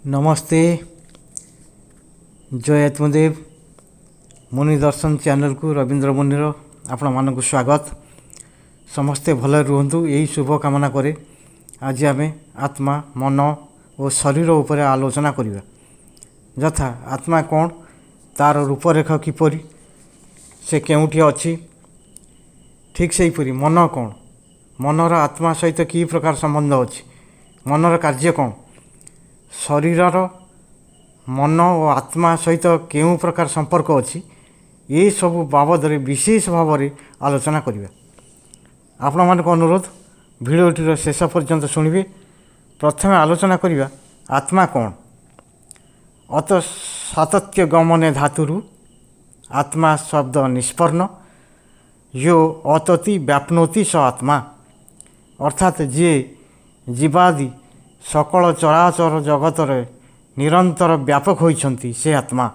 नमस्ते। जय आत्मदेव मुनि दर्शन चैनल को रवींद्र मुनिर आपण मानक स्वागत। समस्ते भले रुहंतु यही शुभ कामना करे। आज आम आत्मा मन और शरीर उपर आलोचना करिबा। यथा आत्मा कौन, तार रूपरेख किपरि, से केउठी अछि, ठीक से हीपरि मन कौन, मनर आत्मा सहित कि प्रकार संबंध अछि, मनर कार्य कौन, शरीरर मन और आत्मा सहित केउं प्रकार संपर्क अछि, ये सब बाबद विशेष भाव में आलोचना करिबा। आपण मानक अनुरोध भिडियोटीर शेष पर्यंत शुणिबे। प्रथम आलोचना करिबा आत्मा कौन। अत सातत्य गमने धातुरु आत्मा शब्द निष्पन्न, यो अतति व्याप्नोति स आत्मा, अर्थात जे जीवादि सकल चराचर जगतर निरंतर व्यापक होइछन्ति से आत्मा,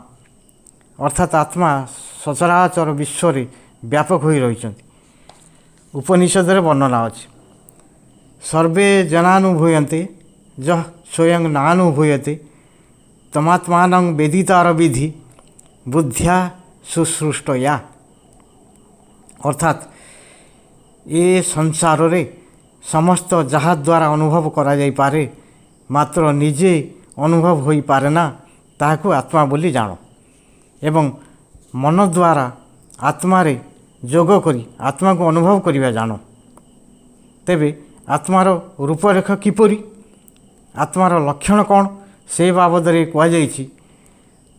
अर्थात आत्मा सचराचर विश्व व्यापक हो रही। उपनिषद वर्णना अच्छे, सर्वे जनानुभूयन्ते जह स्वयं नानुभूयते तमात्मान वेदितार विधि बुद्ध्या सुसृष्टया, अर्थात ये संसार रे समस्त जहा द्वारा अनुभव करा जाई पारे मात्र निजे अनुभव होई पारे ना, ताहाकु आत्मा बोली जानो। एवं मन द्वारा आत्मा रे जोग करी आत्मा को अनुभव करिबा जानो। तेबे आत्मार रूपरेख किपरि, आत्मार लक्षण कौन, से बाबद रे कहा जाइछि।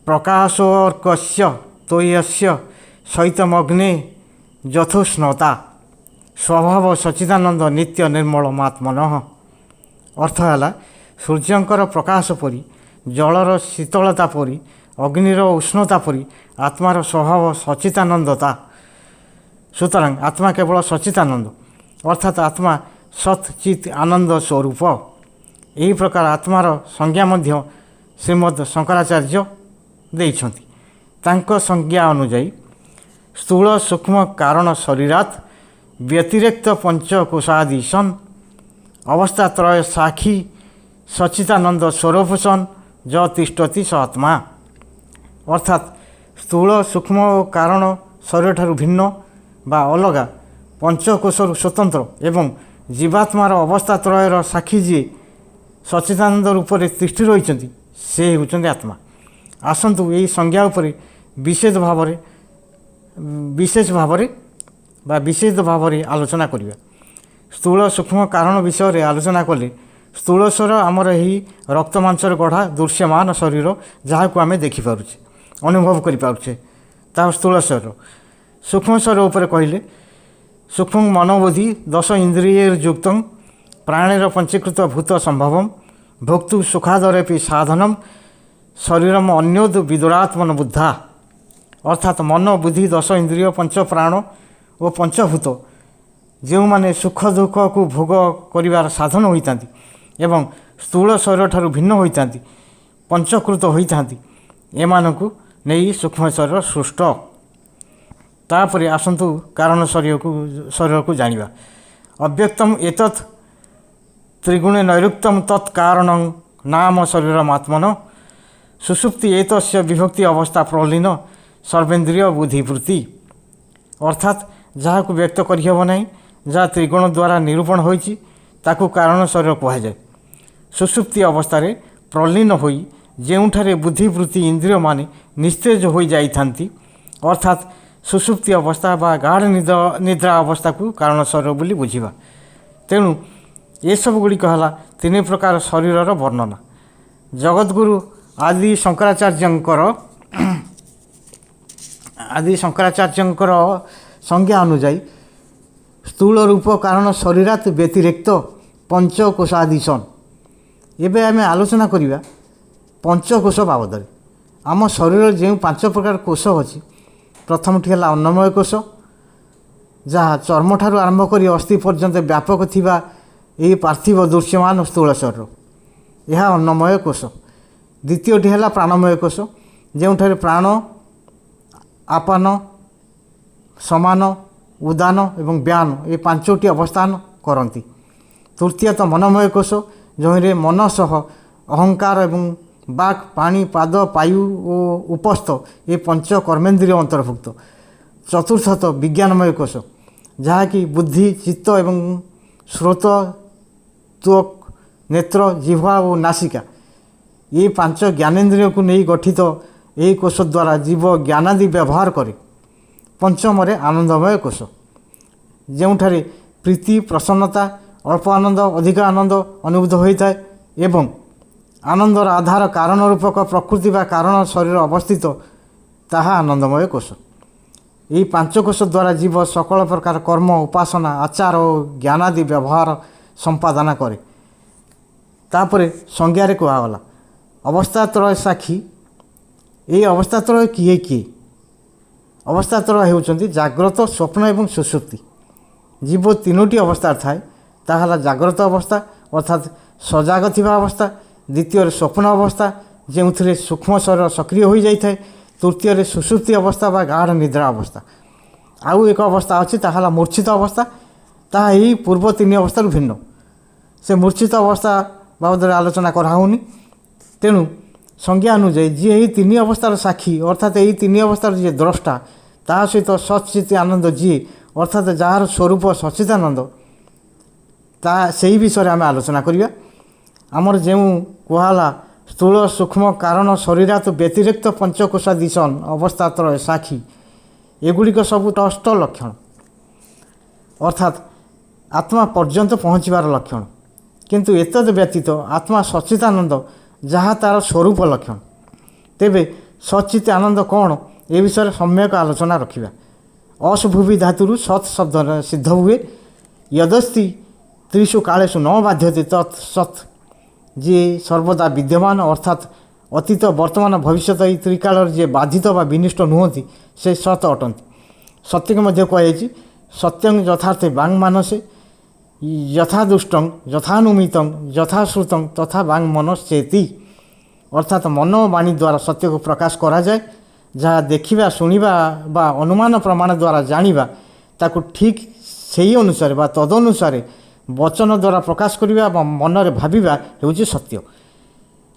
प्रकाशोर्कस्य तोयस्य सहितमग्ने यथोष्णता स्वभाव सच्चिदानंद नित्य निर्मल मात्मन। अर्थ है सूर्यंकर प्रकाश परी, जलर शीतलता परी, अग्निर उष्णता परी आत्मार स्वभाव सच्चिदानंदता। सुतरां आत्मा केवल सच्चिदानंद, अर्थात आत्मा सत् चित आनंद स्वरूप। यही प्रकार आत्मार संज्ञा मध्य श्रीमद शंकराचार्य देइछन्ति। तांको संज्ञा अनुजाई स्थूल सूक्ष्म कारण शरीरात व्यतिरिक्त पंचकोशादि सन अवस्थात्रय साक्षी सच्चिदानंद स्वरूप सन ज तिष्ठति स आत्मा, अर्थात स्थूल सूक्ष्म और कारण शरीर ठारू भिन्न बा अलगा पंचकोशर स्वतंत्र एवं जीवात्मार अवस्थात्रयर साक्षी जी सच्चिदानंद रूप में तिष्ठि रही से होउछन्ति आत्मा। आसंतु यही संज्ञा उपरे विशेष भाव में आलोचना करिबा। स्थूल सूक्ष्म कारण विषय रे आलोचना कले स्थूलस्वर आमर ही रक्त मांसर गढ़ा दृश्यमान शरीर जहाँ को आम देखिपे अनुभव करें, ता स्थूल शरीर। सूक्ष्म शरीर उपर कहले सूक्ष्म मनोबुद्धि दश इंद्रियुक्त प्राणीर पंचीकृत भूत संभव भोक्तु सुखादरेपि साधनम शरीरम अन्योद विदुरात्मन बुद्धा, अर्थात मन बुद्धि दश इंद्रिय पंच प्राण और पंचभूत जो माने सुख दुख को भोग करिवार साधन होता एवं स्थूल शरीर ठारू भिन्न होता पंचकृत होता एमानकु नहीं सूक्ष्म शरीर सृष्ट। तापर आसंतु कारण शरीर को जानिबा। अव्यक्तम एतत् त्रिगुणे नैरुक्तम तत्कारण नाम शरीरमात्मन सुषुप्ति एतस्य विभक्ति अवस्था प्रलीन सर्वेन्द्रिय बुद्धिवृत्ति, अर्थात जहाँ को व्यक्त करहब नहीं, जहाँ त्रिगुण द्वारा निरूपण होइछि ताकू कारण शरीर कहुए। सुषुप्ति अवस्था प्रलीन होई जेउठारे बुद्धिवृत्ति इंद्रिय माने निस्तेज हो जाइथांती, अर्थात सुषुप्ति अवस्था बा गाढ़ निद्रा अवस्था को कारण शरीर बोली बुझिबा। तेणु ये सब गुड़िक है तीन प्रकार शरीरर वर्णना। जगद्गुरु आदि शंकराचार्यंकर संज्ञा अनुजाई स्थूल रूप कारण शरीरात व्यतिरिक्त पंचकोशादि सन। एबे आमे आलोचना करिबा पंचकोश बाबद। आम शरीर जो 5 प्रकार कोश अच्छी, प्रथम टी है अन्नमय कोश जहाँ चर्म ठारू आरंभ कर अस्थि पर्यंत व्यापक थिबा यही पार्थिव दृश्यमान स्थूल शरीर, यह अन्नमय कोश। द्वितीय टी है प्राणमय कोश जो प्राण आपान समान उदान एवं व्यान ये 5टी अवस्थान करती। तृतीय तो मनमय कोश जो मन सह अहंकार एवं ବାକ୍ ପାଣି ପାଦ ବାୟୁ ଓ ଉପସ୍ଥ ଏ ପଞ୍ଚ କର୍ମେନ୍ଦ୍ରିୟ ଅନ୍ତର୍ଭୁକ୍ତ। ଚତୁର୍ଥତଃ ବିଜ୍ଞାନମୟ କୋଷ, ଯାହାକି ବୁଦ୍ଧି, ଚିତ୍ତ ଏବଂ ଶ୍ରୋତ, ତ୍ୱକ୍, ନେତ୍ର, ଜିହ୍ୱା ଓ ନାସିକା ଏ ପାଞ୍ଚ ଜ୍ଞାନେନ୍ଦ୍ରିୟକୁ ନେଇ ଗଠିତ ଏହି କୋଷ ଦ୍ୱାରା ଜୀବ ଜ୍ଞାନାଦି ବ୍ୟବହାର କରେ। ପଞ୍ଚମରେ ଆନନ୍ଦମୟ କୋଷ, ଯେଉଁଠାରେ ପ୍ରୀତି, ପ୍ରସନ୍ନତା, ଅଳ୍ପ ଆନନ୍ଦ, ଅଧିକ ଆନନ୍ଦ ଅନୁଭୂତ ହୋଇଥାଏ ଏବଂ ଆନନ୍ଦର ଆଧାର କାରଣ ରୂପକ ପ୍ରକୃତି ବା କାରଣ ଶରୀର ଅବସ୍ଥିତ, ତାହା ଆନନ୍ଦମୟ କୋଷ। ଏହି ପାଞ୍ଚ କୋଷ ଦ୍ୱାରା ଜୀବ ସକଳ ପ୍ରକାର କର୍ମ, ଉପାସନା, ଆଚାର ଓ ଜ୍ଞାନାଦି ବ୍ୟବହାର ସମ୍ପାଦନା କରେ। ତାପରେ ସଂଜ୍ଞାରେ କୁହାଗଲା ଅବସ୍ଥାତ୍ରୟ ସାକ୍ଷୀ। ଏହି ଅବସ୍ଥାତ୍ରୟ କିଏ କିଏ? ଅବସ୍ଥାତ୍ରୟ ହେଉଛନ୍ତି ଜାଗ୍ରତ, ସ୍ୱପ୍ନ ଏବଂ ସୁଷୁପ୍ତି। ଜୀବ ତିନୋଟି ଅବସ୍ଥାରେ ଥାଏ, ତାହା ହେଲା ଜାଗ୍ରତ ଅବସ୍ଥା ଅର୍ଥାତ୍ ସଜାଗ ଥିବା ଅବସ୍ଥା, ଦ୍ୱିତୀୟରେ ସ୍ୱପ୍ନ ଅବସ୍ଥା ଯେଉଁଥିରେ ସୂକ୍ଷ୍ମ ଶରୀର ସକ୍ରିୟ ହୋଇଯାଇଥାଏ, ତୃତୀୟରେ ସୁଷୁପ୍ତି ଅବସ୍ଥା ବା ଗାଢ଼ ନିଦ୍ରା ଅବସ୍ଥା। ଆଉ ଏକ ଅବସ୍ଥା ଅଛି, ତାହା ହେଲା ମୂର୍ଚ୍ଛିତ ଅବସ୍ଥା। ତାହା ଏହି ପୂର୍ବ ତିନି ଅବସ୍ଥାରୁ ଭିନ୍ନ। ସେ ମୂର୍ଚ୍ଛିତ ଅବସ୍ଥା ବାବଦରେ ଆଲୋଚନା କରାହେଉନି। ତେଣୁ ସଂଜ୍ଞା ଅନୁଯାୟୀ ଯିଏ ଏହି ତିନି ଅବସ୍ଥାର ସାକ୍ଷୀ ଅର୍ଥାତ୍ ଏହି ତିନି ଅବସ୍ଥାର ଯିଏ ଦ୍ରଷ୍ଟା, ତାହା ସହିତ ସଚ୍ଚିତ୍ ଆନନ୍ଦ ଯିଏ ଅର୍ଥାତ୍ ଯାହାର ସ୍ୱରୂପ ସଚ୍ଚିଦାନନ୍ଦ, ତାହା ସେହି ବିଷୟରେ ଆମେ ଆଲୋଚନା କରିବା। ଆମର ଯେଉଁ କୁହାହେଲା ସ୍ଥୂଳ ସୂକ୍ଷ୍ମ କାରଣ ଶରୀରାତ ବ୍ୟତିରିକ୍ତ ପଞ୍ଚକୋଷାଦିଶନ୍ ଅବସ୍ଥାତ୍ରୟ ସାକ୍ଷୀ, ଏଗୁଡ଼ିକ ସବୁ ଅଷ୍ଟ ଲକ୍ଷଣ ଅର୍ଥାତ୍ ଆତ୍ମା ପର୍ଯ୍ୟନ୍ତ ପହଞ୍ଚିବାର ଲକ୍ଷଣ। କିନ୍ତୁ ଏତଦ୍ ବ୍ୟତୀତ ଆତ୍ମା ସଚ୍ଚିଦାନନ୍ଦ, ଯାହା ତା'ର ସ୍ୱରୂପ ଲକ୍ଷଣ। ତେବେ ସଚ୍ଚିତ୍ ଆନନ୍ଦ କ'ଣ, ଏ ବିଷୟରେ ସମ୍ୟକ ଆଲୋଚନା ରଖିବା। ଅଶୁଭୁଭି ଧାତୁରୁ ସତ୍ ଶବ୍ଦ ସିଦ୍ଧ ହୁଏ। ୟଦସ୍ତି ତ୍ରିଷୁ କାଳେଷୁ ନ ବାଧ୍ୟତେ ତତ୍ ସତ୍, ଯିଏ ସର୍ବଦା ବିଦ୍ୟମାନ ଅର୍ଥାତ୍ ଅତୀତ, ବର୍ତ୍ତମାନ, ଭବିଷ୍ୟତ ଏହି ତ୍ରିକାଳରେ ଯିଏ ବାଧିତ ବା ବିନିଷ୍ଟ ନୁହନ୍ତି, ସେ ସତ୍ ଅଟନ୍ତି। ସତ୍ୟକୁ ମଧ୍ୟ କୁହାଯାଇଛି ସତ୍ୟଂ ଯଥାର୍ଥେ ବାଙ୍ଗ ମାନସେ ଯଥା ଦୁଷ୍ଟଂ ଯଥାନୁମିତଂ ଯଥାଶ୍ରୁତଂ ତଥା ବାଙ୍ଗ ମନଶ୍ଚେତି, ଅର୍ଥାତ୍ ମନ ଓ ବାଣୀ ଦ୍ୱାରା ସତ୍ୟକୁ ପ୍ରକାଶ କରାଯାଏ। ଯାହା ଦେଖିବା, ଶୁଣିବା ବା ଅନୁମାନ ପ୍ରମାଣ ଦ୍ୱାରା ଜାଣିବା, ତାକୁ ଠିକ୍ ସେହି ଅନୁସାରେ ବା ତଦନୁସାରେ ବଚନ ଦ୍ୱାରା ପ୍ରକାଶ କରିବା ଏବଂ ମନରେ ଭାବିବା ହେଉଛି ସତ୍ୟ।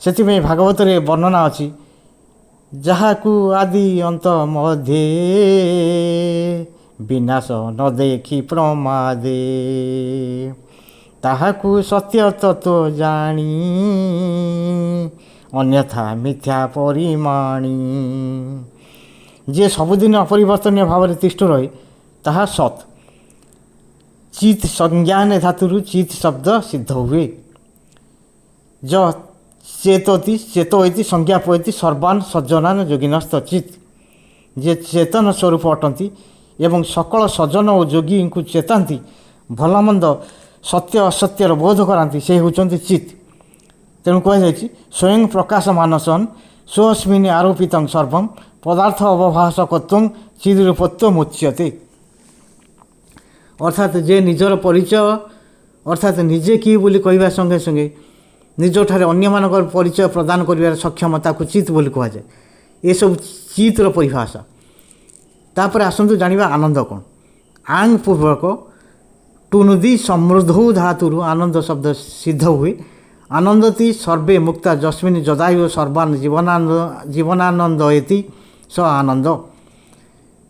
ସେଥିପାଇଁ ଭାଗବତରେ ବର୍ଣ୍ଣନା ଅଛି, ଯାହାକୁ ଆଦି ଅନ୍ତ ମଧ୍ୟେ ବିନାଶ ନ ଦେଖି ପ୍ରମାଦେ, ତାହାକୁ ସତ୍ୟ ତତ୍ତ୍ୱ ଜାଣି ଅନ୍ୟଥା ମିଥ୍ୟା ପରିମାଣି। ଯିଏ ସବୁଦିନ ଅପରିବର୍ତ୍ତନୀୟ ଭାବରେ ତିଷ୍ଠ ରହେ, ତାହା ସତ୍। ଚିତ୍ ସଂଜ୍ଞାନେ ଧାତୁରୁ ଚିତ୍ ଶବ୍ଦ ସିଦ୍ଧ ହୁଏ। ଯ ଚେତୋତି ଚେତୋଇତି ସଂଜ୍ଞା ପୋଇତି ସର୍ବାନ୍ ସଜ୍ଜନାନ ଯୋଗିନସ୍ତ ଚିତ୍, ଯିଏ ଚେତନ ସ୍ୱରୂପ ଅଟନ୍ତି ଏବଂ ସକଳ ସଜ୍ଜନ ଓ ଯୋଗୀଙ୍କୁ ଚେତାନ୍ତି, ଭଲମନ୍ଦ ସତ୍ୟ ଅସତ୍ୟର ବୋଧ କରାନ୍ତି, ସେ ହେଉଛନ୍ତି ଚିତ୍। ତେଣୁ କୁହାଯାଇଛି ସ୍ୱୟଂ ପ୍ରକାଶ ମାନସନ୍ ସ୍ୱସ୍ମିନ୍ ଆରୋପିତଂ ସର୍ବଂ ପଦାର୍ଥ ଅବଭାଷକତ୍ୱଂ ଚିଦ୍ରୂପତ୍ୱ ମୁଚ୍ୟତେ। ଅର୍ଥାତ୍ ଯେ ନିଜର ପରିଚୟ ଅର୍ଥାତ୍ ନିଜେ କିଏ ବୋଲି କହିବା ସଙ୍ଗେ ସଙ୍ଗେ ନିଜଠାରେ ଅନ୍ୟମାନଙ୍କର ପରିଚୟ ପ୍ରଦାନ କରିବାର ସକ୍ଷମତାକୁ ଚିତ୍ ବୋଲି କୁହାଯାଏ। ଏସବୁ ଚିତ୍ର ପରିଭାଷା। ତାପରେ ଆସନ୍ତୁ ଜାଣିବା ଆନନ୍ଦ କ'ଣ। ଆଙ୍ଗ ପୂର୍ବକ ଟୁନୁଦି ସମୃଦ୍ଧ ଧାତୁରୁ ଆନନ୍ଦ ଶବ୍ଦ ସିଦ୍ଧ ହୁଏ। ଆନନ୍ଦତି ସର୍ବେ ମୁକ୍ତା ଯସ୍ମିନ୍ ଯଦାୟୁ ସର୍ବାନ୍ ଜୀବନାନନ୍ଦ ଏତି ସ ଆନନ୍ଦ,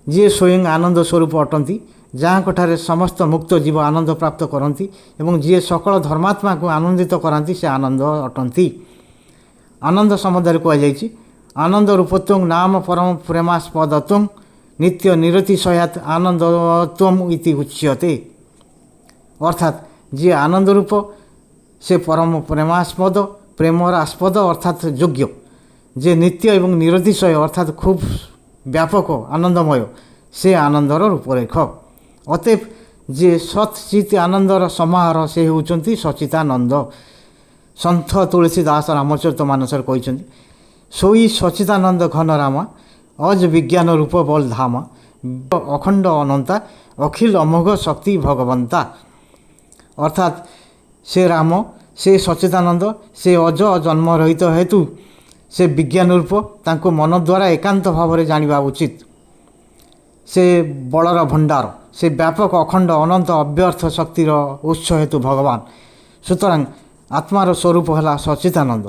ଯିଏ ସ୍ୱୟଂ ଆନନ୍ଦ ସ୍ୱରୂପ ଅଟନ୍ତି, ଯାହାଙ୍କଠାରେ ସମସ୍ତ ମୁକ୍ତ ଜୀବ ଆନନ୍ଦ ପ୍ରାପ୍ତ କରନ୍ତି ଏବଂ ଯିଏ ସକଳ ଧର୍ମାତ୍ମାକୁ ଆନନ୍ଦିତ କରାନ୍ତି, ସେ ଆନନ୍ଦ ଅଟନ୍ତି। ଆନନ୍ଦ ସମ୍ବନ୍ଧରେ କୁହାଯାଇଛି ଆନନ୍ଦ ରୂପତ୍ୱଂ ନାମ ପରମ ପ୍ରେମାସ୍ପଦତ୍ୱଂ ନିତ୍ୟ ନିରତିଶୟାତ୍ ଆନନ୍ଦତ୍ୱମ୍ ଇତି ଉଚ୍ୟତେ। ଅର୍ଥାତ୍ ଯିଏ ଆନନ୍ଦ ରୂପ, ସେ ପରମ ପ୍ରେମାସ୍ପଦ, ପ୍ରେମର ଆସ୍ପଦ ଅର୍ଥାତ୍ ଯୋଗ୍ୟ। ଯେ ନିତ୍ୟ ଏବଂ ନିରତିଶୟ ଅର୍ଥାତ୍ ଖୁବ୍ ବ୍ୟାପକ ଆନନ୍ଦମୟ, ସେ ଆନନ୍ଦର ରୂପରେଖ। ଅତଏବ ଯିଏ ସତ୍ ଚିତ୍ ଆନନ୍ଦର ସମାହାର, ସେ ହେଉଛନ୍ତି ସଚିତାନନ୍ଦ। ସନ୍ଥ ତୁଳସୀ ଦାସ ରାମଚରିତ ମାନସରେ କହିଛନ୍ତି, ସୋଇ ସଚିତାନନ୍ଦ ଘନ ରାମା ଅଜ ବିଜ୍ଞାନ ରୂପ ବଲ ଧାମା ଅଖଣ୍ଡ ଅନନ୍ତା ଅଖିଳ ଅମୋଘ ଶକ୍ତି ଭଗବନ୍ତା। ଅର୍ଥାତ୍ ସେ ରାମ, ସେ ସଚିଦାନନ୍ଦ, ସେ ଅଜ ଜନ୍ମ ରହିତ ହେତୁ ସେ ବିଜ୍ଞାନ ରୂପ, ତାଙ୍କୁ ମନ ଦ୍ୱାରା ଏକାନ୍ତ ଭାବରେ ଜାଣିବା ଉଚିତ। ସେ ବଳର ଭଣ୍ଡାର, ସେ ବ୍ୟାପକ ଅଖଣ୍ଡ ଅନନ୍ତ ଅବ୍ୟର୍ଥ ଶକ୍ତିର ଉତ୍ସ ହେତୁ ଭଗବାନ। ସୁତରାଂ ଆତ୍ମାର ସ୍ୱରୂପ ହେଲା ସଚିଦାନନ୍ଦ।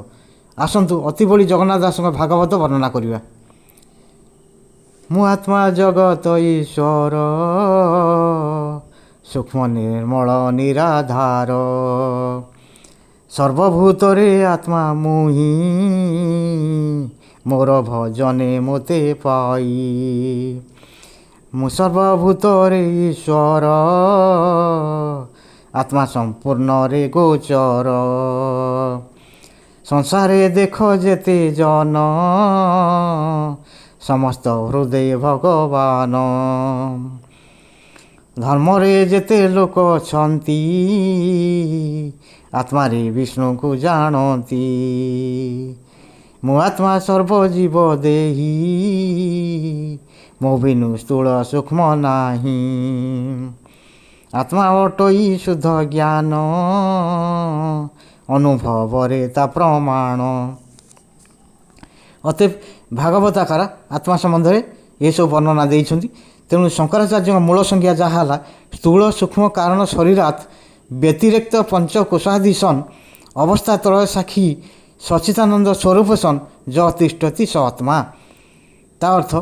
ଆସନ୍ତୁ ଅତିବଳି ଜଗନ୍ନାଥ ଦାସଙ୍କ ଭାଗବତ ବର୍ଣ୍ଣନା କରିବା। ମୁଁ ଆତ୍ମା ଜଗତ ଈଶ୍ୱର ସୂକ୍ଷ୍ମ ନିର୍ମଳ ନିରାଧାର ସର୍ବଭୂତରେ ଆତ୍ମା ମୁହିଁ ମୋର ଭଜନେ ମୋତେ ପାଇ। ମୁଁ ସର୍ବଭୂତରେ ଈଶ୍ୱର ଆତ୍ମା ସମ୍ପୂର୍ଣ୍ଣରେ ଗୋଚର ସଂସାରେ ଦେଖ ଯେତେ ଜନ ସମସ୍ତ ହୃଦୟ ଭଗବାନ ଧର୍ମରେ ଯେତେ ଲୋକ ଅଛନ୍ତି ଆତ୍ମାରେ ବିଷ୍ଣୁଙ୍କୁ ଜାଣନ୍ତି। ମୁଁ ଆତ୍ମା ସର୍ବଜୀବ ଦେହି ମୋ ବିନୁ ସ୍ଥୂଳ ସୂକ୍ଷ୍ମ ନାହିଁ। ଆତ୍ମା ଅଟଇ ଶୁଦ୍ଧ ଜ୍ଞାନ ଅନୁଭବରେ ତା ପ୍ରମାଣ। ଅତଏବ ଭାଗବତ ଆକାର ଆତ୍ମା ସମ୍ବନ୍ଧରେ ଏସବୁ ବର୍ଣ୍ଣନା ଦେଇଛନ୍ତି। ତେଣୁ ଶଙ୍କରାଚାର୍ଯ୍ୟଙ୍କ ମୂଳ ସଂଜ୍ଞା ଯାହା ହେଲା ସ୍ଥୂଳ ସୂକ୍ଷ୍ମ କାରଣ ଶରୀରାତ୍ ବ୍ୟତିରେକ୍ତ ପଞ୍ଚକୋଶାଦି ସନ୍ ଅବସ୍ଥା ତ୍ରୟ ସାକ୍ଷୀ ସଚ୍ଚିଦାନନ୍ଦ ସ୍ୱରୂପ ସନ୍ ଯ ତିଷ୍ଠତି ସ ଆତ୍ମା। ତା ଅର୍ଥ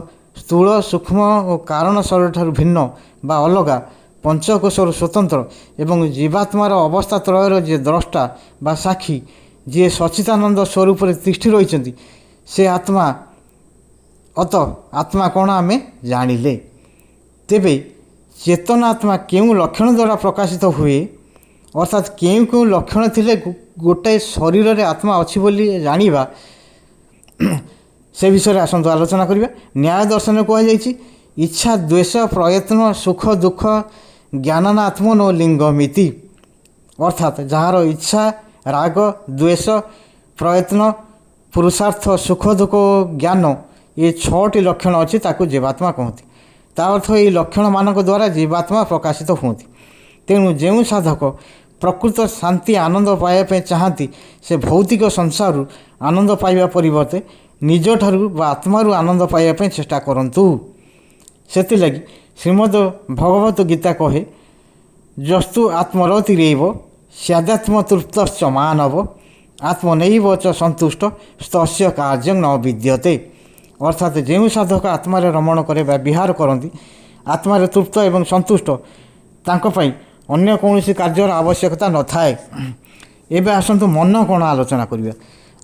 ସ୍ଥୂଳ ସୂକ୍ଷ୍ମ ଓ କାରଣ ଶରୀରଠାରୁ ଭିନ୍ନ ବା ଅଲଗା ପଞ୍ଚକୋଶରୁ ସ୍ୱତନ୍ତ୍ର ଏବଂ ଜୀବାତ୍ମାର ଅବସ୍ଥା ତ୍ରୟର ଯିଏ ଦ୍ରଷ୍ଟା ବା ସାକ୍ଷୀ ଯିଏ ସଚ୍ଚିଦାନନ୍ଦ ସ୍ୱରୂପରେ ତିଷ୍ଠି ରହିଛନ୍ତି ସେ ଆତ୍ମା। ଅତ ଆତ୍ମା କ'ଣ ଆମେ ଜାଣିଲେ। ତେବେ ଚେତନ ଆତ୍ମା କେଉଁ ଲକ୍ଷଣ ଦ୍ୱାରା ପ୍ରକାଶିତ ହୁଏ ଅର୍ଥାତ୍ କେଉଁ କେଉଁ ଲକ୍ଷଣ ଥିଲେ ଗୋଟାଏ ଶରୀରରେ ଆତ୍ମା ଅଛି ବୋଲି ଜାଣିବା ସେ ବିଷୟରେ ଆସନ୍ତୁ ଆଲୋଚନା କରିବା। ନ୍ୟାୟ ଦର୍ଶନରେ କୁହାଯାଇଛି ଇଚ୍ଛା ଦ୍ୱେଷ ପ୍ରୟତ୍ନ ସୁଖ ଦୁଃଖ ଜ୍ଞାନନା ଆତ୍ମନୋ ଲିଙ୍ଗମିତି ଅର୍ଥାତ୍ ଯାହାର ଇଚ୍ଛା ରାଗ ଦ୍ୱେଷ ପ୍ରୟତ୍ନ ପୁରୁଷାର୍ଥ ସୁଖ ଦୁଃଖ ଓ ଜ୍ଞାନ ଏ 6ଟି ଲକ୍ଷଣ ଅଛି ତାକୁ ଜୀବାତ୍ମା କହନ୍ତି। ତା ଅର୍ଥ ଏହି ଲକ୍ଷଣମାନଙ୍କ ଦ୍ୱାରା ଜୀବାତ୍ମା ପ୍ରକାଶିତ ହୁଅନ୍ତି। ତେଣୁ ଯେଉଁ ସାଧକ ପ୍ରକୃତ ଶାନ୍ତି ଆନନ୍ଦ ପାଇବା ପାଇଁ ଚାହାନ୍ତି ସେ ଭୌତିକ ସଂସାରରୁ ଆନନ୍ଦ ପାଇବା ପରିବର୍ତ୍ତେ ନିଜଠାରୁ ବା ଆତ୍ମାରୁ ଆନନ୍ଦ ପାଇବା ପାଇଁ ଚେଷ୍ଟା କରନ୍ତୁ। ସେଥିଲାଗି ଶ୍ରୀମଦ୍ ଭଗବତ ଗୀତା କହେ ଯସ୍ତୁ ଆତ୍ମରତିରେବ ସ୍ୟାଦାତ୍ମ ତୃପ୍ତଶ୍ଚ ମାନବ ଆତ୍ମନୈବ ଚ ସନ୍ତୁଷ୍ଟ ସ୍ତସ୍ୟ କାର୍ଯ୍ୟଂ ନ ବିଦ୍ୟତେ ଅର୍ଥାତ୍ ଯେଉଁ ସାଧକ ଆତ୍ମାରେ ରମଣ କରେ ବା ବିହାର କରନ୍ତି ଆତ୍ମାରେ ତୃପ୍ତ ଏବଂ ସନ୍ତୁଷ୍ଟ ତାଙ୍କ ପାଇଁ ଅନ୍ୟ କୌଣସି କାର୍ଯ୍ୟର ଆବଶ୍ୟକତା ନଥାଏ। ଏବେ ଆସନ୍ତୁ ମନ କ'ଣ ଆଲୋଚନା କରିବା।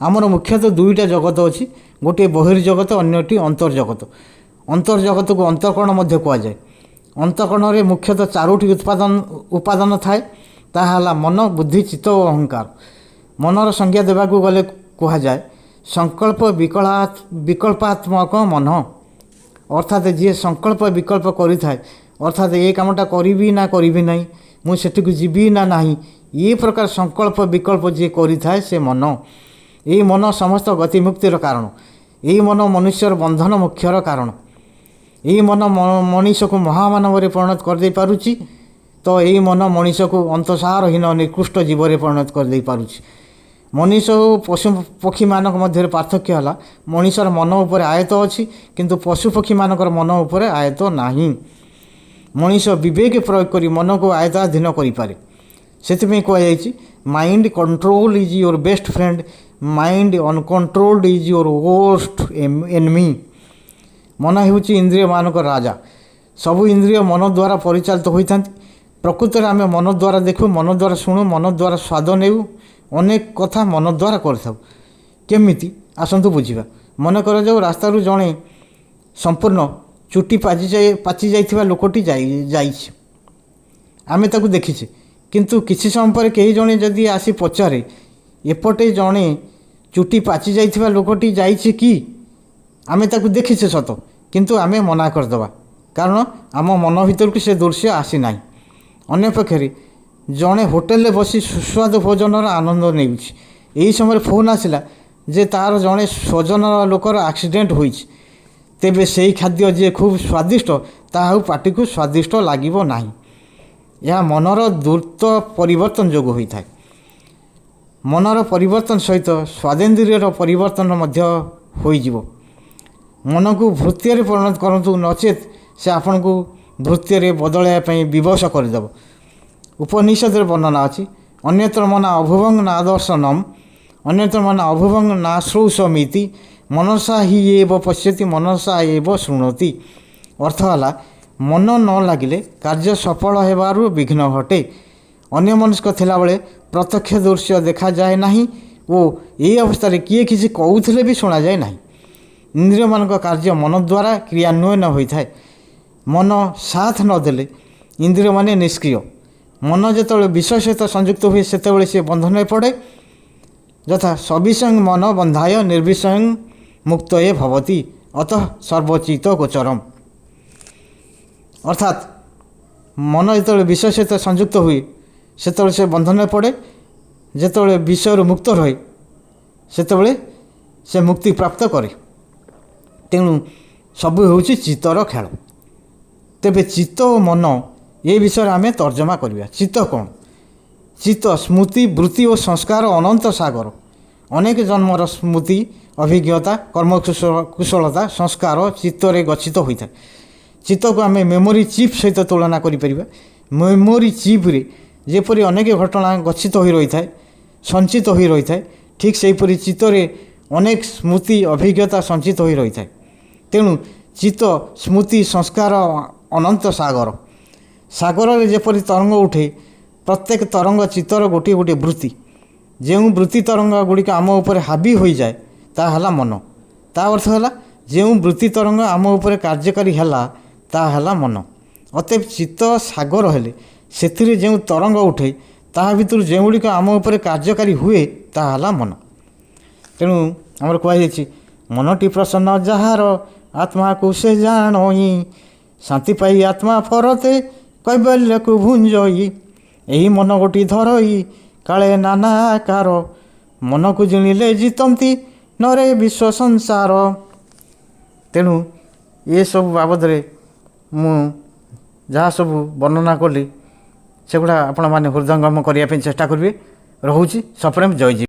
ଆମର ମୁଖ୍ୟତଃ ଦୁଇଟା ଜଗତ ଅଛି, ଗୋଟିଏ ବହିର୍ଜଗତ ଅନ୍ୟଟି ଅନ୍ତର୍ଜଗତ। ଅନ୍ତର୍ଜଗତକୁ ଅନ୍ତଃକରଣ ମଧ୍ୟ କୁହାଯାଏ। ଅନ୍ତଃକରଣରେ ମୁଖ୍ୟତଃ 4ଟି ଉପାଦାନ ଥାଏ। ତାହା ହେଲା ମନ ବୁଦ୍ଧି ଚିତ୍ତ ଓ ଅହଙ୍କାର। ମନର ସଂଜ୍ଞା ଦେବାକୁ ଗଲେ କୁହାଯାଏ ସଂକଳ୍ପ ବିକଳ୍ପାତ୍ମକ ମନ ଅର୍ଥାତ୍ ଯିଏ ସଂକଳ୍ପ ବିକଳ୍ପ କରିଥାଏ ଅର୍ଥାତ୍ ଏ କାମଟା କରିବି ନା କରିବି ନାହିଁ ମୁଁ ସେଠିକୁ ଯିବି ନା ନାହିଁ ଏ ପ୍ରକାର ସଂକଳ୍ପ ବିକଳ୍ପ ଯିଏ କରିଥାଏ ସେ ମନ। ଏହି ମନ ସମସ୍ତ ଗତିମୁକ୍ତିର କାରଣ। ଏହି ମନ ମନୁଷ୍ୟର ବନ୍ଧନ ମୁଖ୍ୟର କାରଣ। ଏହି ମନ ମଣିଷକୁ ମହାମାନବରେ ପରିଣତ କରିଦେଇ ପାରୁଛି ତ ଏହି ମନ ମଣିଷକୁ ଅନ୍ତଃସାରହୀନ ନିକୃଷ୍ଟ ଜୀବରେ ପରିଣତ କରିଦେଇ ପାରୁଛି। ମଣିଷ ଓ ପଶୁ ପକ୍ଷୀମାନଙ୍କ ମଧ୍ୟରେ ପାର୍ଥକ୍ୟ ହେଲା ମଣିଷର ମନ ଉପରେ ଆୟତ ଅଛି କିନ୍ତୁ ପଶୁପକ୍ଷୀମାନଙ୍କର ମନ ଉପରେ ଆୟତ ନାହିଁ। ମଣିଷ ବିବେକ ପ୍ରୟୋଗ କରି ମନକୁ ଆୟତ୍ତାଧୀନ କରିପାରେ। ସେଥିପାଇଁ କୁହାଯାଇଛି mind control is your best friend mind uncontrolled is your worst enemy. ମନ ହେଉଛି ଇନ୍ଦ୍ରିୟମାନଙ୍କର ରାଜା। ସବୁ ଇନ୍ଦ୍ରିୟ ମନ ଦ୍ୱାରା ପରିଚାଳିତ ହୋଇଥାନ୍ତି। ପ୍ରକୃତରେ ଆମେ ମନ ଦ୍ୱାରା ଦେଖୁ, ମନ ଦ୍ୱାରା ଶୁଣୁ, ମନ ଦ୍ୱାରା ସ୍ୱାଦ ନେଉ, ଅନେକ କଥା ମନ ଦ୍ୱାରା କରିଥାଉ। କେମିତି ଆସନ୍ତୁ ବୁଝିବା। ମନେ କରାଯାଉ ରାସ୍ତାରୁ ଜଣେ ସମ୍ପୂର୍ଣ୍ଣ ଚୁଟି ପାଚି ଯାଇଥିବା ଲୋକଟି ଯାଇଛି। ଆମେ ତାକୁ ଦେଖିଛେ କିନ୍ତୁ କିଛି ସମୟ ପରେ କେହି ଜଣେ ଯଦି ଆସି ପଚାରେ ଏପଟେ ଜଣେ ଚୁଟି ପାଚି ଯାଇଥିବା ଲୋକଟି ଯାଇଛି କି, ଆମେ ତାକୁ ଦେଖିଛେ ସତ କିନ୍ତୁ ଆମେ ମନା କରିଦେବା କାରଣ ଆମ ମନ ଭିତରକୁ ସେ ଦୃଶ୍ୟ ଆସିନାହିଁ। ଅନ୍ୟପକ୍ଷରେ ଜଣେ ହୋଟେଲରେ ବସି ସୁସ୍ୱାଦୁ ଭୋଜନର ଆନନ୍ଦ ନେଉଛି। ଏହି ସମୟରେ ଫୋନ୍ ଆସିଲା ଯେ ତା'ର ଜଣେ ସ୍ୱଜନ ଲୋକର ଆକ୍ସିଡେଣ୍ଟ ହୋଇଛି। ତେବେ ସେହି ଖାଦ୍ୟ ଯିଏ ଖୁବ୍ ସ୍ୱାଦିଷ୍ଟ ତାହା ଆଉ ପାଟିକୁ ସ୍ୱାଦିଷ୍ଟ ଲାଗିବ ନାହିଁ। ଏହା ମନର ଦ୍ରୁତ ପରିବର୍ତ୍ତନ ଯୋଗୁଁ ହୋଇଥାଏ। ମନର ପରିବର୍ତ୍ତନ ସହିତ ସ୍ୱାଦେନ୍ଦ୍ରିୟର ପରିବର୍ତ୍ତନ ମଧ୍ୟ ହୋଇଯିବ। ମନକୁ ଭୃତ୍ୟରେ ପରିଣତ କରନ୍ତୁ, ନଚେତ୍ ସେ ଆପଣଙ୍କୁ ଭୃତ୍ୟରେ ବଦଳାଇବା ପାଇଁ ବିବଶ କରିଦେବ। ଉପନିଷଦରେ ବର୍ଣ୍ଣନା ଅଛି ଅନ୍ୟତ୍ର ମନା ଅଭୁଭଂ ନାଦର୍ଶନମ୍ ଅନ୍ୟତମ ମାନେ ଅଭୁଭଙ୍ଗ ନାଶ୍ରୁ ସମିତି ମନସା ହି ଏବ ପଶ୍ୟତି ମନସା ଏବ ଶୃଣୋତି। ଅର୍ଥ ହେଲା ମନ ନ ଲାଗିଲେ କାର୍ଯ୍ୟ ସଫଳ ହେବାରୁ ବିଘ୍ନ ଘଟେ। ଅନ୍ୟମନସ୍କ ଥିଲାବେଳେ ପ୍ରତ୍ୟକ୍ଷ ଦୃଶ୍ୟ ଦେଖାଯାଏ ନାହିଁ ଓ ଏହି ଅବସ୍ଥାରେ କିଏ କିଛି କହୁଥିଲେ ବି ଶୁଣାଯାଏ ନାହିଁ। ଇନ୍ଦ୍ରିୟମାନଙ୍କ କାର୍ଯ୍ୟ ମନ ଦ୍ୱାରା କ୍ରିୟାନ୍ୱୟନ ହୋଇଥାଏ। ମନ ସାଥ ନଦେଲେ ଇନ୍ଦ୍ରିୟମାନେ ନିଷ୍କ୍ରିୟ। ମନ ଯେତେବେଳେ ବିଷୟ ସହିତ ସଂଯୁକ୍ତ ହୁଏ ସେତେବେଳେ ସେ ବନ୍ଧନରେ ପଡ଼େ। ଯଥା ସବିଷୟଂ ମନ ବନ୍ଧାୟ ନିର୍ବିଷୟଂ ମୁକ୍ତଏ ଭବତି ଅତଃ ସର୍ବଚିତ ଗୋଚରମ୍। ଅର୍ଥାତ୍ ମନ ଯେତେବେଳେ ବିଷୟ ସହିତ ସଂଯୁକ୍ତ ହୁଏ ସେତେବେଳେ ସେ ବନ୍ଧନରେ ପଡ଼େ। ଯେତେବେଳେ ବିଷୟରୁ ମୁକ୍ତ ରହେ ସେତେବେଳେ ସେ ମୁକ୍ତି ପ୍ରାପ୍ତ କରେ। ତେଣୁ ସବୁ ହେଉଛି ଚିତ୍ତର ଖେଳ। ତେବେ ଚିତ୍ତ ଓ ମନ ଏ ବିଷୟରେ ଆମେ ତର୍ଜମା କରିବା। ଚିତ୍ତ କ'ଣ? ଚିତ୍ତ ସ୍ମୃତି ବୃତ୍ତି ଓ ସଂସ୍କାର ଅନନ୍ତ ସାଗର। ଅନେକ ଜନ୍ମର ସ୍ମୃତି ଅଭିଜ୍ଞତା କର୍ମକୁଶଳତା ସଂସ୍କାର ଚିତ୍ତରେ ଗଚ୍ଛିତ ହୋଇଥାଏ। ଚିତ୍ତକୁ ଆମେ ମେମୋରି ଚିପ୍ ସହିତ ତୁଳନା କରିପାରିବା। ମେମୋରି ଚିପ୍ରେ ଯେପରି ଅନେକ ଘଟଣା ଗଚ୍ଛିତ ହୋଇ ରହିଥାଏ ସଞ୍ଚିତ ହୋଇ ରହିଥାଏ ଠିକ୍ ସେହିପରି ଚିତ୍ତରେ ଅନେକ ସ୍ମୃତି ଅଭିଜ୍ଞତା ସଞ୍ଚିତ ହୋଇ ରହିଥାଏ। ତେଣୁ ଚିତ୍ତ ସ୍ମୃତି ସଂସ୍କାର ଅନନ୍ତ ସାଗର। ସାଗରରେ ଯେପରି ତରଙ୍ଗ ଉଠେ ପ୍ରତ୍ୟେକ ତରଙ୍ଗ ଚିତ୍ତର ଗୋଟିଏ ଗୋଟିଏ ବୃତ୍ତି। ଯେଉଁ ବୃତ୍ତି ତରଙ୍ଗ ଗୁଡ଼ିକ ଆମ ଉପରେ ହାବି ହୋଇଯାଏ ତାହା ହେଲା ମନ। ତା ଅର୍ଥ ହେଲା ଯେଉଁ ବୃତ୍ତି ତରଙ୍ଗ ଆମ ଉପରେ କାର୍ଯ୍ୟକାରୀ ହେଲା ତାହା ହେଲା ମନ। ଅତଏବ ଚିତ୍ତ ସାଗର ହେଲେ ସେଥିରେ ଯେଉଁ ତରଙ୍ଗ ଉଠେ ତାହା ଭିତରୁ ଯେଉଁଗୁଡ଼ିକ ଆମ ଉପରେ କାର୍ଯ୍ୟକାରୀ ହୁଏ ତାହା ହେଲା ମନ। ତେଣୁ ଆମର କୁହାଯାଇଛି ମନଟି ପ୍ରସନ୍ନ ଯାହାର ଆତ୍ମାକୁ ସେ ଜାଣଇ ଶାନ୍ତି ପାଇ ଆତ୍ମା ଫରତେ କୈବଲ୍ୟକୁ ଭୁଞ୍ଜଇ ଏହି ମନ ଗୋଟି ଧରଇ କାଳେ ନାନା ଆକାର ମନକୁ ଜିଣିଲେ ଜିତନ୍ତି ନରେ ବିଶ୍ୱ ସଂସାର। ତେଣୁ ଏସବୁ ବାବଦରେ ମୁଁ ଯାହା ସବୁ ବର୍ଣ୍ଣନା କଲି ସେଗୁଡ଼ା ଆପଣମାନେ ହୃଦୟଙ୍ଗମ କରିବା ପାଇଁ ଚେଷ୍ଟା କରିବେ। ରହୁଛି ସପ୍ରେମ ଜୟଜୀବ।